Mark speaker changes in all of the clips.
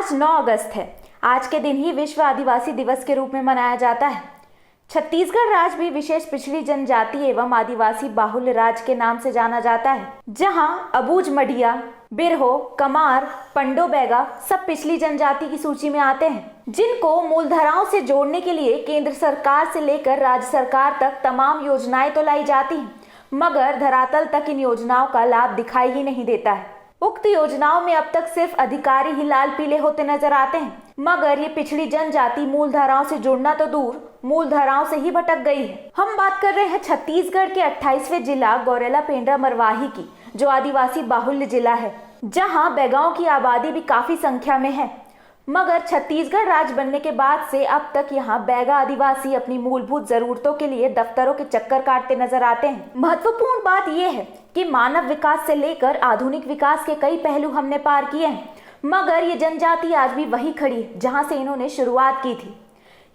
Speaker 1: आज 9 अगस्त है। आज के दिन ही विश्व आदिवासी दिवस के रूप में मनाया जाता है। छत्तीसगढ़ राज्य भी विशेष पिछड़ी जनजाति एवं आदिवासी बाहुल्य राज्य के नाम से जाना जाता है, जहां अबूझ मडिया, बिरहो, कमार, पंडो बैगा सब पिछली जनजाति की सूची में आते हैं, जिनको मूलधाराओं से जोड़ने के लिए केंद्र सरकार से लेकर राज्य सरकार तक तमाम योजनाएं तो लाई जाती हैं, मगर धरातल तक इन योजनाओं का लाभ दिखाई ही नहीं देता है। उक्त योजनाओं में अब तक सिर्फ अधिकारी ही लाल पीले होते नजर आते हैं, मगर ये पिछड़ी जनजाति मूलधाराओं से जुड़ना तो दूर, मूलधाराओं से ही भटक गई है। हम बात कर रहे हैं छत्तीसगढ़ के 28वें जिला गौरेला पेंड्रा मरवाही की, जो आदिवासी बाहुल्य जिला है, जहां बैगाओं की आबादी भी काफी संख्या में है। मगर छत्तीसगढ़ राज्य बनने के बाद से अब तक यहाँ बैगा आदिवासी अपनी मूलभूत जरूरतों के लिए दफ्तरों के चक्कर काटते नजर आते हैं। महत्वपूर्ण बात यह है कि मानव विकास से लेकर आधुनिक विकास के कई पहलू हमने पार किए हैं, मगर ये जनजाति आज भी वही खड़ी है जहाँ से इन्होंने शुरुआत की थी।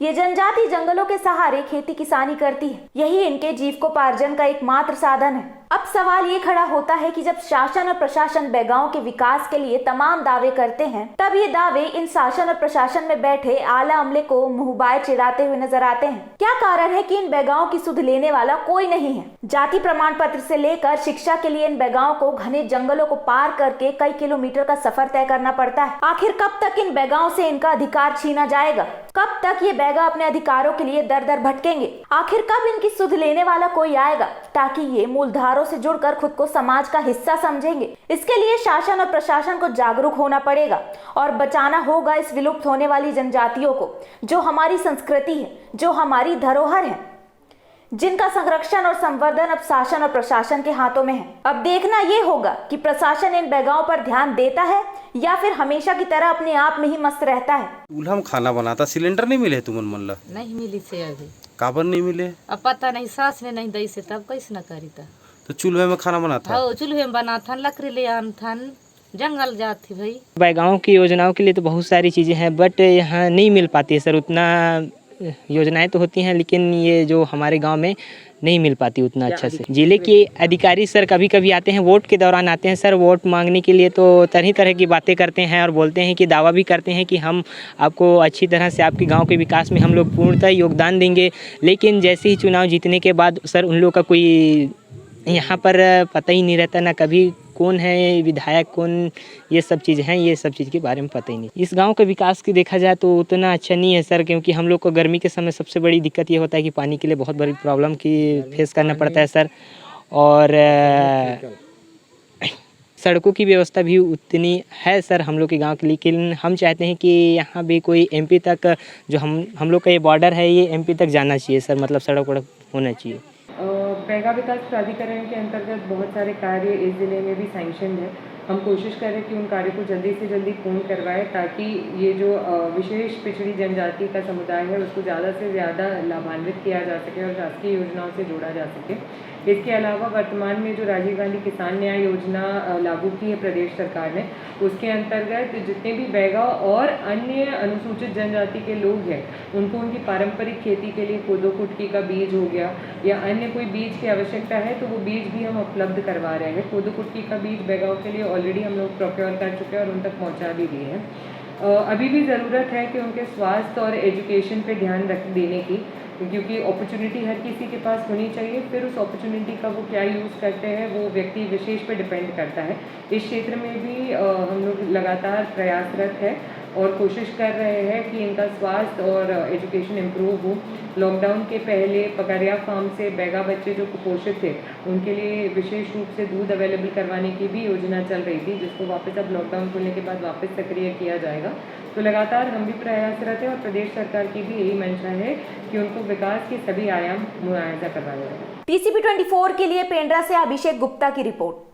Speaker 1: ये जनजाति जंगलों के सहारे खेती किसानी करती है, यही इनके जीविकोपार्जन का एकमात्र साधन है। अब सवाल ये खड़ा होता है कि जब शासन और प्रशासन बैगाओं के विकास के लिए तमाम दावे करते हैं, तब ये दावे इन शासन और प्रशासन में बैठे आला अमले को मुंहबाए चिढ़ाते हुए नजर आते हैं। क्या कारण है कि इन बैगाओं की सुध लेने वाला कोई नहीं है? जाति प्रमाण पत्र से लेकर शिक्षा के लिए इन बैगाओं को घने जंगलों को पार करके कई किलोमीटर का सफर तय करना पड़ता है। आखिर कब तक इन बैगाओं से इनका अधिकार छीना जाएगा? कब तक ये बैगा अपने अधिकारों के लिए दर दर भटकेंगे? आखिर कब इनकी सुध लेने वाला कोई आएगा ताकि ये मूलधारों से जुड़कर खुद को समाज का हिस्सा समझेंगे? इसके लिए शासन और प्रशासन को जागरूक होना पड़ेगा और बचाना होगा इस विलुप्त होने वाली जनजातियों को, जो हमारी संस्कृति है, जो हमारी धरोहर है, जिनका संरक्षण और संवर्धन अब शासन और प्रशासन के हाथों में है। अब देखना ये होगा कि प्रशासन इन बैगाओं पर ध्यान देता है या फिर हमेशा की तरह अपने आप में ही मस्त रहता है।
Speaker 2: चूल्हा में खाना बनाता, सिलेंडर नहीं मिले तुमन मन ला?
Speaker 3: नहीं मिली से अभी।
Speaker 2: काबर नहीं मिले?
Speaker 3: अब पता नहीं, सास में नहीं दई से तब कैसे न करी था।
Speaker 2: तो चूल्हे में खाना बनाता?
Speaker 3: हाँ, चूल्हे में बनाता, लकड़ी ले आनता, जंगल जाती भाई।
Speaker 4: बैगाओं की योजनाओं के लिए तो बहुत सारी चीज़ें हैं, बट यहाँ नहीं मिल पाती है सर। उतना योजनाएं तो होती हैं, लेकिन ये जो हमारे गांव में नहीं मिल पाती उतना अच्छा से। जिले के अधिकारी सर कभी कभी आते हैं, वोट के दौरान आते हैं सर, वोट मांगने के लिए तो तरह तरह की बातें करते हैं और बोलते हैं कि दावा भी करते हैं कि हम आपको अच्छी तरह से आपके गांव के विकास में हम लोग पूर्णतः योगदान देंगे। लेकिन जैसे ही चुनाव जीतने के बाद सर उन लोग का कोई यहाँ पर पता ही नहीं रहता, ना कभी कौन है विधायक, कौन ये सब चीज़ हैं, ये सब चीज़ के बारे में पता ही नहीं। इस गांव के विकास की देखा जाए तो उतना अच्छा नहीं है सर, क्योंकि हम लोग को गर्मी के समय सबसे बड़ी दिक्कत ये होता है कि पानी के लिए बहुत बड़ी प्रॉब्लम की फेस करना पड़ता है सर। और सड़कों की व्यवस्था भी उतनी है सर हम लोग के गांव के, लेकिन हम चाहते हैं कि यहाँ भी कोई एमपी तक, जो हम लोग का ये बॉर्डर है, ये एमपी तक जाना चाहिए सर, मतलब सड़क वड़क होना चाहिए।
Speaker 5: बैगा विकास प्राधिकरण के अंतर्गत बहुत सारे कार्य इस ज़िले में भी सैंक्शन है। हम कोशिश कर रहे हैं कि उन कार्यों को जल्दी से जल्दी पूर्ण करवाएं, ताकि ये जो विशेष पिछड़ी जनजाति का समुदाय है उसको ज़्यादा से ज़्यादा लाभान्वित किया जा सके और शासकीय योजनाओं से जोड़ा जा सके। इसके अलावा वर्तमान में जो राजीव गांधी किसान न्याय योजना लागू की है प्रदेश सरकार ने, उसके अंतर्गत जितने भी बैगा और अन्य अनुसूचित जनजाति के लोग हैं उनको उनकी पारंपरिक खेती के लिए कोदो कुटकी का बीज हो गया या अन्य कोई बीज की आवश्यकता है तो वो बीज भी हम उपलब्ध करवा रहे हैं। कोदो कुटकी का बीज बैगाओं के लिए ऑलरेडी हम लोग प्रोक्योर कर चुके हैं और उन तक पहुँचा भी दिए हैं। अभी भी ज़रूरत है कि उनके स्वास्थ्य और एजुकेशन पे ध्यान देने की, क्योंकि अपॉर्चुनिटी हर किसी के पास होनी चाहिए। फिर उस अपॉर्चुनिटी का वो क्या यूज़ करते हैं वो व्यक्ति विशेष पे डिपेंड करता है। इस क्षेत्र में भी हम लोग लगातार प्रयासरत है और कोशिश कर रहे हैं कि इनका स्वास्थ्य और एजुकेशन इम्प्रूव हो। लॉकडाउन के पहले पकरिया फार्म से बैगा बच्चे जो कुपोषित थे उनके लिए विशेष रूप से दूध अवेलेबल करवाने की भी योजना चल रही थी, जिसको वापस अब लॉकडाउन खुलने के बाद वापस सक्रिय किया जाएगा। तो लगातार हम भी प्रयासरत हैं और प्रदेश सरकार की भी यही मंशा है कि उनको विकास के सभी आयाम मुआयजा करवाया जाए।
Speaker 1: TCP 24 के लिए पेंड्रा से अभिषेक गुप्ता की रिपोर्ट।